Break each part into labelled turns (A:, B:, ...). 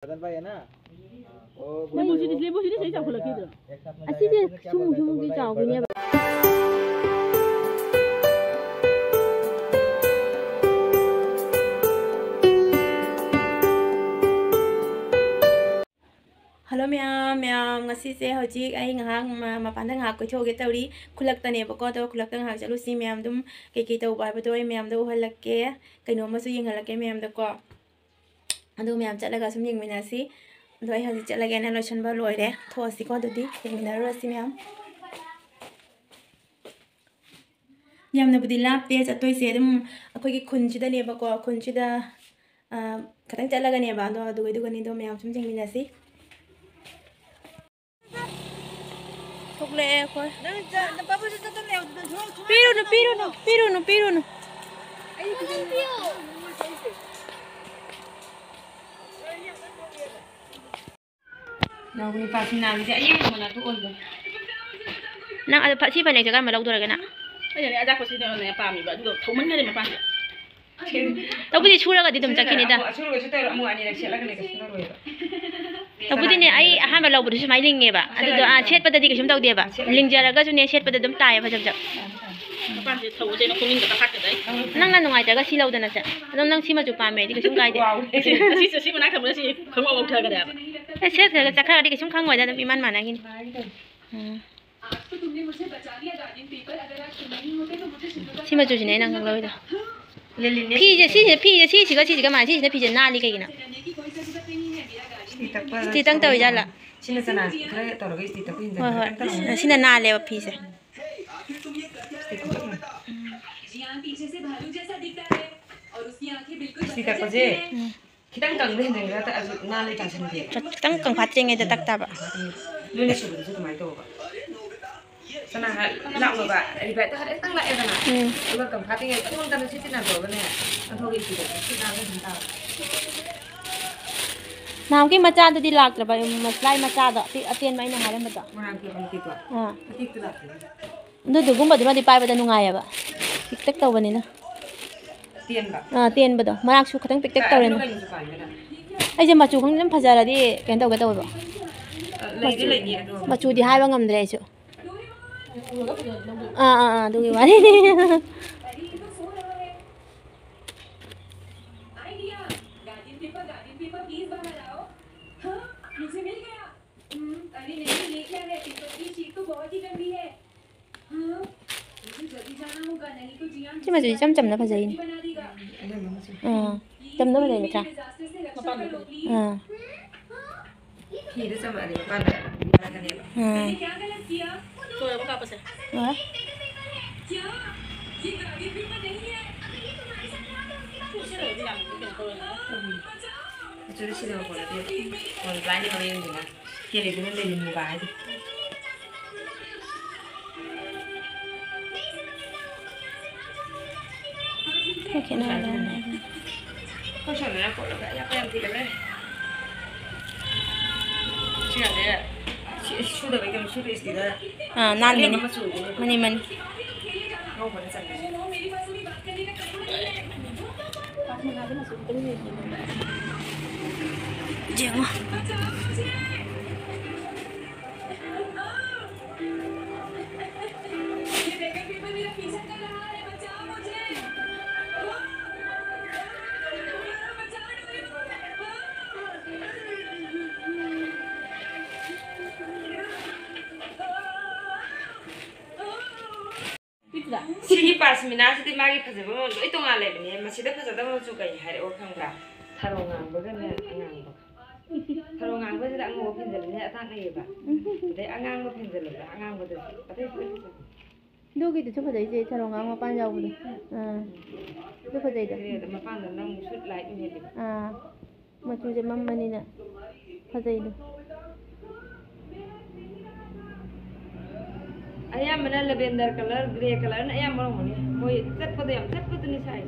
A: सही चाखुलकी असीजे सुमुदी चावगिने hello ma'am ma'am से हजिक मपान कोथोगे तौरी खुलक्तनेबको तो खुलक्त चलूसी मैम कई तब है मैम उहलके कईनोमू येंहलके मैम को मैम चलगा सूम येंमिनसी हजिक चलगे लोसन लोरे थोसीको येंमिनरुसी मैम यामनबुदी लापे चतोइसे अखोगी खुनसिदनेबको खुनसिदा खतंग चलगनेबा अदुगनी मैम सूम येंमिनसी पिरुनु nang ada Pak Siapa nih jangan malau tuh lagi nak.
B: Ada aku sih nih pahami bah, itu thau mana nih pahami.
A: Tapi di curah kan di tempat kini dah.
B: Curah itu terus amu ani nak lagi nih kesana roy.
A: Tapi di nih ay aham malau berdua cuma ling nih bah. Ada tu chat pada di kesum tahu dia bah. Ling jarak kan cuma chat pada dem tay apa jap.
B: Pahami thau je nak kuning tak pakai dah.
A: Nang nang nungai jaga silau dah nasa. Nang si maju pahami di kesum kaya dia.
B: Si mana kamu si kamu awak dah kan apa?
A: Chat jaga cakap di kesum kangwai dah iman mana gini. Si maju je nang nang lalu dah. Pi je mana sih pi je nali kayak gini. Sti tang tahu jalan.
B: Sini sana, kalau tahu lagi sti tapi ini.
A: Sini nali apa pi je.
B: Sti tak aja. Kita kang deh nih, kita nali kan sendiri.
A: Kita kang patring itu tak tahu.
B: Lu nih sudah itu mai tahu. Sana nak apa? Ribat tu ada tang lah ya sana. Kalau kang patring itu kan kan situ nak tahu kan ya. Tahu gitu. Kita nak tahu.
A: Nah, mungkin macam tu di lag terbaik, masalah macam tu, atian main yang haram betul.
B: Mana kita pun gitu. Gitu lah.
A: Itu gumba tu mana di pai pada nungai apa? Tiktok tahu bani na.
B: Tian ba?
A: Tian betul. Mana aku kadang tiktok tahu ni. Aje macu kan lem fajar di, kan tahu kata apa? Macu di hai bang am dere itu. Tu gimana? Chứ mà chăm chăm nó phải gì? Chăm nó phải gì vậy?
B: Khi đó sao mà để ban cái này? Tôi có apa sih? Jadi sih dah boleh dia. Kalau belanja kalau yang mana? Kiri guna lagi muka aja.
A: Okay, nah.
B: Kau sana nak kalau apa yang tidak boleh. Siapa dia? Sudah bagaimana sudah istilah.
A: Nali ni. Mani.
B: Kau mana sana?
A: Jangan.
B: Sini pas mina sini magi fajar bawa itu ngalai ni masih dah fajar dah mau suka ya hari orang kan tharungang bagan ni angang bak tharungang bagan dah angang bapin jalan ni atas ni ba deh angang bapin jalan ba angang bagan tapi
A: Dua gitu coba deh je tharungang mapan jauh tu. Coba deh dah.
B: Mapan dah nang shoot light ni deh.
A: Macam je mama ni nak fajar itu.
B: Ayam mana lavender color, grey color, ayam mana mana? Koi set pada ni size.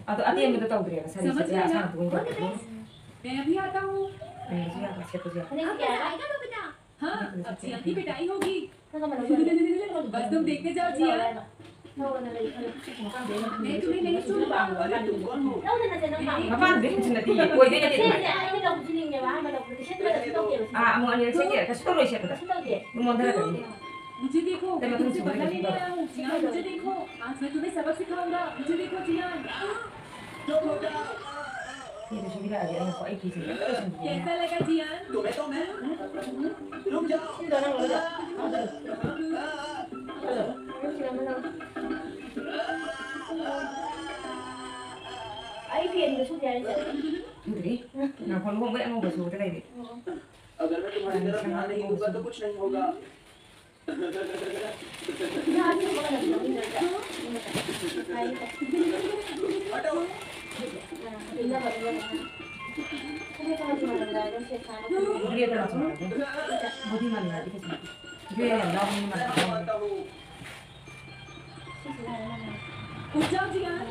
B: Atau yang betul tahu grey, saya asal tunggu.
C: मैं अभी आता हूँ।
B: हाँ,
C: अब जिया की पिटाई होगी। बस तुम देखते जाओ जिया। मैं तुम्हें नहीं छोड़ूंगा
B: Apa dia nanti? Kau dia nanti. Mau ada cek kasih tahu siapa dah. Mau dah tadi.
C: मुझे देखो मैं तुमसे बदला लेने आया हूँ जियान मुझे देखो आज मैं तुम्हें सबक सिखाऊंगा मुझे देखो जियान
B: Ini tu sudah ada yang kau ikut sini.
C: कैसा लगा जियान
D: तुम्हें तो मैं रुक जाओ
B: Jadi, nah kalau mau mau basuh tu lagi.
D: अगर मैं तुम्हारी तरफ ध्यान नहीं दूंगा तो कुछ नहीं होगा हटो
B: Dia tu langsung. Budi mana dia kesini. Dia yang lawan ni mana.
D: आता हूँ
C: उठ जाओ जियान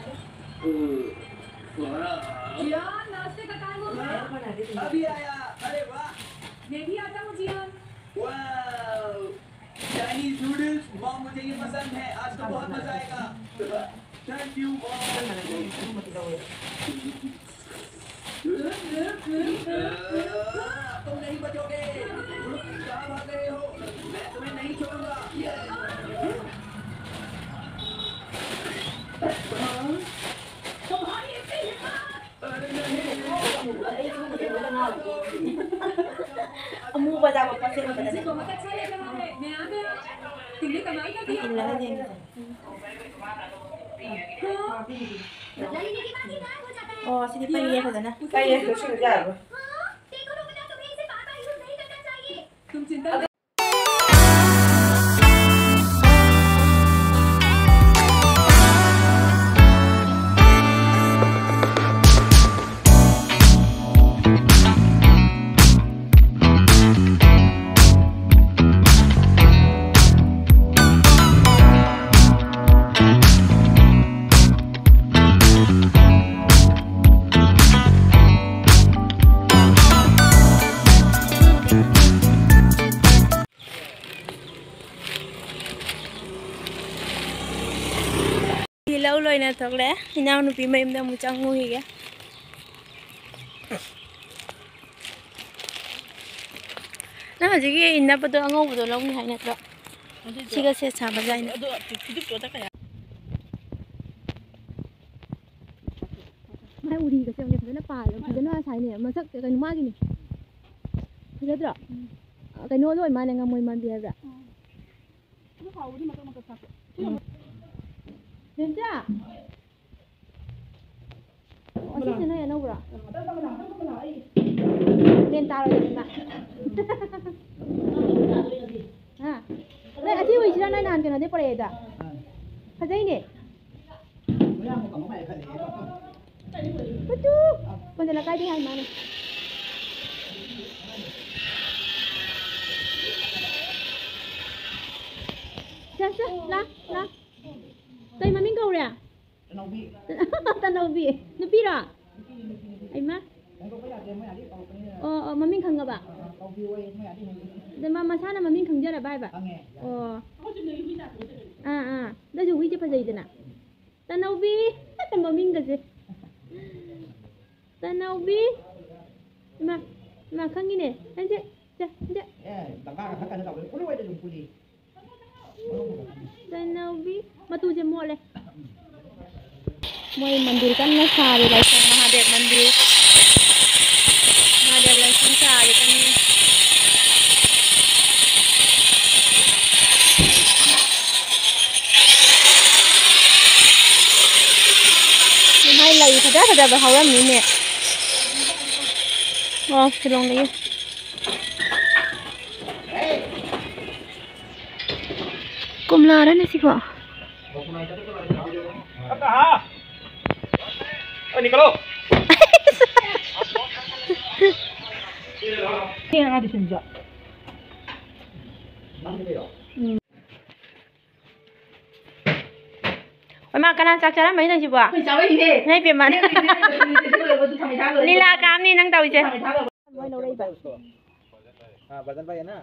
C: जियान नाश्ते का टाइम हो गया
D: अभी आया अरे वाह
C: मैं भी आता हूँ जियान
D: वाह चाइनीज नूडल्स मॉम मुझे ये पसंद है आज तो बहुत मजा आएगा थैंक यू मॉम तुम नहीं बचोगे कहाँ भाग रहे हो मैं तुम्हें नहीं छोड़ूंगा
C: तुम्हारी इतनी हिम्मत
A: मुंह बजा पापा से बता
C: मुझे बहुत अच्छा लग रहा है मैं आ गया तुमने कमाल कर दिया
A: इन लगा देंगे और सीधी पर ये होता ना
B: Kaya tu sudah.
C: तुम चिंता
A: lâu rồi nè thật lẽ nhau nó bị mềm ra một trăm ngôi kìa nó là chỉ cái in nó bắt đầu ngô bắt đầu lâu như thế này đó chỉ có xe xả vào dây nữa mai uri cái xe này phải nó phá rồi phải nó xài này mà sắc cái má cái này thấy chưa cái nôi rồi mà này ngang môi mà bia rồi đến chưa? Ở trên này đâu rồi? Lên tao rồi mà. À, đây ở trên mình này nàn cái nó đấy bể đã. Phải đây nè. Betul. Con là cái thứ hai mà này. Xem, la. Đây mà mình cầu rồi à? Tân đâu bị? Nó bị rồi? Anh má? Mà mình khăng gặp à? Đây mà sao mà mình khăng chưa là bài bà? Đây dù cho phải gì thế nào? Tân đâu bị? Mà mình cái gì? Tân đâu bị? Mà khăng như này, anh chị. Tanawi matuja mo le moy mandir kan na sari lai sa Mahadev mandir lai sa sari kan ni mai lai thada ba hawram ni ne silong ni Kumla ra na si ko.
D: कहाँ? निकलो
A: Kaya nga din siya. Mà cái nào chắc chắn mấy lần chị bỏ? Này biển mà. Lila cam đi năng tàu chứ.
D: हाँ बदन भाई है ना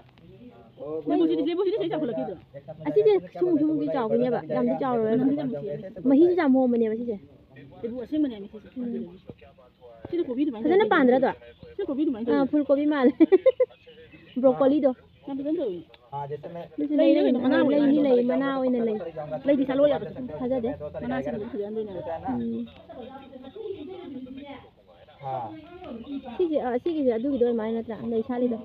A: ꯑꯁꯤꯁꯦ ꯁꯨꯝꯒꯤ ꯆꯥꯎꯕꯅꯦꯕ ꯌꯥꯝꯗꯤ ꯆꯥꯎꯔꯣꯏꯕ ꯃꯍꯤꯁꯨ ꯌꯥꯝ ꯍꯣꯝꯕꯅꯦꯕ ꯁꯤꯁꯦ ꯐꯖꯅ ꯄꯥꯟꯗ꯭ꯔꯗꯣ ꯐꯨꯜ ꯀꯣꯕꯤ ꯃꯥꯜꯂꯦ ꯕ꯭ꯔꯣꯀꯣꯂꯤꯗꯣ ꯂꯩ ꯃꯅꯥ ꯑꯣꯏꯅ ꯂꯩ ꯂꯩꯗꯤ ꯁꯥꯠꯂꯣ ꯌꯥꯕ ꯊꯥꯖꯗꯦ ꯁꯤꯒꯤꯁꯦ ꯑꯗꯨꯒꯤꯗꯣ ꯑꯗꯨꯃꯥꯏꯅ ꯅꯠꯇ꯭ꯔꯥ ꯂꯩ ꯁꯥꯠꯂꯤꯗꯣ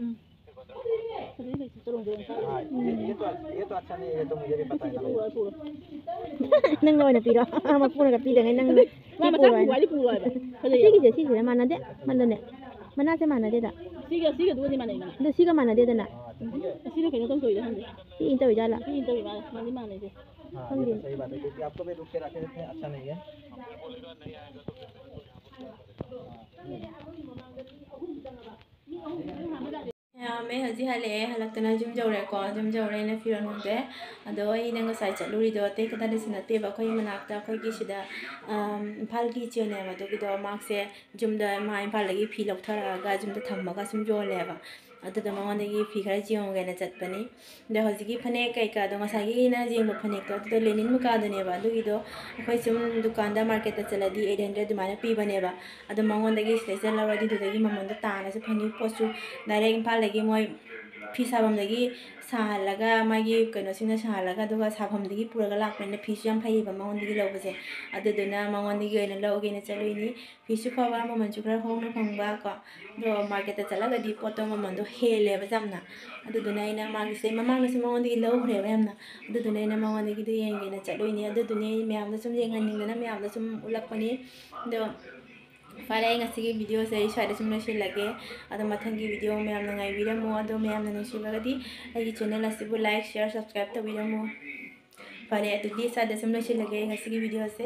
A: ꯅꯪ ꯑꯣꯏꯅ ꯄꯤꯔꯣ ꯃꯄꯨꯅꯒ ꯄꯤꯗꯉꯩ ꯅꯪ ꯁꯤꯒꯤꯁꯦ ꯃꯥꯟꯅꯗꯦ ꯃꯅꯥꯁꯦ ꯃꯥꯟꯅꯗꯦꯗ ꯑꯗꯣ ꯁꯤꯒ ꯃꯥꯟꯅꯗꯦꯗꯅ ꯁꯤꯅ ꯀꯩꯅꯣ ꯇꯧꯗꯣꯏꯗ ꯈꯪꯗꯦ ꯁꯤ ꯇꯧꯏꯖꯥꯠꯂ ꯃꯥꯟꯅꯩꯁꯦ ꯃꯌꯥꯝꯃꯦ ꯍꯧꯖꯤꯛ ꯍꯜꯂꯛꯑꯦ ꯍꯜꯂꯛꯇꯅ ꯌꯨꯝ ꯌꯧꯔꯦꯀꯣ ꯌꯨꯝ ꯌꯧꯔꯦꯅ ꯐꯤꯔꯣꯜ ꯍꯣꯡꯗꯣꯛꯑꯦ ꯑꯗꯣ ꯑꯩꯅ ꯉꯁꯥꯏ ꯆꯠꯂꯨꯔꯤꯗꯣ ꯑꯇꯩ ꯀꯗꯥꯏꯗꯁꯨ ꯅꯠꯇꯦꯕ ꯑꯩꯈꯣꯏꯒꯤ ꯃꯅꯥꯛꯇ ꯑꯩꯈꯣꯏꯒꯤ ꯁꯤꯗ ꯏꯝꯐꯥꯜꯒꯤ ꯏꯆꯦꯅꯦꯕ ꯑꯗꯨꯒꯤꯗꯣ ꯃꯥꯁꯦ ꯌꯨꯝꯗ ꯃꯥ ꯏꯝꯐꯥꯜꯗꯒꯤ ꯐꯤ ꯂꯧꯊꯔꯛꯑꯒ ꯌꯨꯝꯗ ꯊꯝꯃꯒ ꯁꯨꯝ ꯌꯣꯜꯂꯦꯕ ꯑꯗꯨꯗ ꯃꯉꯣꯟꯗꯒꯤ ꯐꯤ ꯈꯔ ꯌꯦꯡꯉꯨꯒꯦꯅ ꯆꯠꯄꯅꯤ ꯑꯗꯣ ꯍꯧꯖꯤꯛꯀꯤ ꯐꯅꯦꯛ ꯀꯩꯀꯥꯗꯣ ꯉꯁꯥꯏꯒꯤ ꯑꯩꯅ ꯌꯦꯡꯕ ꯐꯅꯦꯛꯇꯣ ꯑꯗꯨꯗꯣ ꯂꯦꯅꯤꯟ ꯃꯨꯀꯥꯗꯅꯦꯕ ꯑꯗꯨꯒꯤꯗꯣ ꯑꯩꯈꯣꯏ ꯁꯨꯝ ꯗꯨꯀꯥꯟꯗ ꯃꯥꯔꯀꯦꯠꯇ ꯆꯠꯂꯗꯤ 800 ꯑꯗꯨꯃꯥꯏꯅ ꯄꯤꯕꯅꯦꯕ ꯑꯗꯣ ꯃꯉꯣꯟꯗꯒꯤ ꯁꯤꯗꯩ ꯆꯠꯂꯧꯔꯗꯤ ꯑꯗꯨꯗꯒꯤ ꯃꯃꯜꯗꯣ ꯇꯥꯅꯁꯨ ꯐꯪꯉꯤ ꯄꯣꯠꯁꯨ ꯗꯥꯏꯔꯦꯛ ꯏꯝꯐꯥꯜꯗꯒꯤ ꯃꯣꯏ ꯐꯤ ꯁꯥꯐꯝꯗꯒꯤ ꯁꯥꯍꯜꯂꯒ ꯃꯥꯒꯤ ꯀꯩꯅꯣꯁꯤꯡꯅ ꯁꯥꯍꯜꯂꯒ ꯑꯗꯨꯒ ꯁꯥꯐꯝꯗꯒꯤ ꯄꯨꯔꯒ ꯂꯥꯛꯄꯅꯤꯅ ꯐꯤꯁꯨ ꯌꯥꯝ ꯐꯩꯌꯦꯕ ꯃꯉꯣꯟꯗꯒꯤ ꯂꯧꯕꯁꯦ ꯑꯗꯨꯗꯨꯅ ꯃꯉꯣꯟꯗꯒꯤ ꯑꯣꯏꯅ ꯂꯧꯒꯦꯅ ꯆꯠꯂꯨꯏꯅꯤ ꯐꯤꯁꯨ ꯐꯕ ꯃꯃꯜꯁꯨ ꯈꯔ ꯍꯣꯡꯅ ꯐꯪꯕ ꯀꯣ ꯑꯗꯣ ꯃꯥꯔꯀꯦꯠꯇ ꯆꯠꯂꯒꯗꯤ ꯄꯣꯠꯇꯣ ꯃꯃꯜꯗꯣ ꯍꯦꯜꯂꯦꯕ ꯌꯥꯝꯅ ꯑꯗꯨꯗꯨꯅ ꯑꯩꯅ ꯃꯥꯒꯤꯁꯦ ꯃꯃꯥꯡꯗꯁꯨ ꯃꯉꯣꯟꯗꯒꯤ ꯂꯧꯈ꯭ꯔꯦꯕ ꯌꯥꯝꯅ ꯑꯗꯨꯗꯨꯅ ꯑꯩꯅ ꯃꯉꯣꯟꯗꯒꯤꯗꯣ ꯌꯦꯡꯒꯦꯅ ꯆꯠꯂꯨꯏꯅꯤ ꯑꯗꯨꯗꯨꯅꯦ ꯃꯌꯥꯝꯗ ꯁꯨꯝ ꯌꯦꯡꯍꯟꯅꯤꯡꯗꯅ ꯃꯌꯥꯝꯗ ꯁꯨꯝ ꯎꯠꯂꯛꯄꯅꯤ ꯑꯗꯣ ꯐꯔꯦ ꯑꯩ ꯉꯁꯤꯒꯤ ꯚꯤꯗꯤꯑꯣꯁꯦ ꯑꯩ ꯁ꯭ꯋꯥꯏꯗ ꯁꯨꯝ ꯂꯣꯏꯁꯤꯜꯂꯒꯦ ꯑꯗꯣ ꯃꯊꯪꯒꯤ ꯚꯤꯗꯤꯑꯣ ꯃꯌꯥꯝꯅ ꯉꯥꯏꯕꯤꯔꯝꯃꯣ ꯑꯗꯣ ꯃꯌꯥꯝꯅ ꯅꯨꯡꯁꯤꯕꯒꯗꯤ ꯑꯩꯒꯤ ꯆꯦꯅꯦꯜ ꯑꯁꯤꯕꯨ ꯂꯥꯏꯛ ꯁꯤꯌꯔ ꯁꯕꯁꯀ꯭ꯔꯥꯏꯕ ꯇꯧꯕꯤꯔꯝꯃꯣ ꯐꯔꯦ ꯑꯗꯨꯗꯤ ꯁ꯭ꯋꯥꯏꯗ ꯁꯨꯝ ꯂꯣꯏꯁꯤꯜꯂꯒꯦ ꯉꯁꯤꯒꯤ ꯚꯤꯗꯤꯑꯣꯁꯦ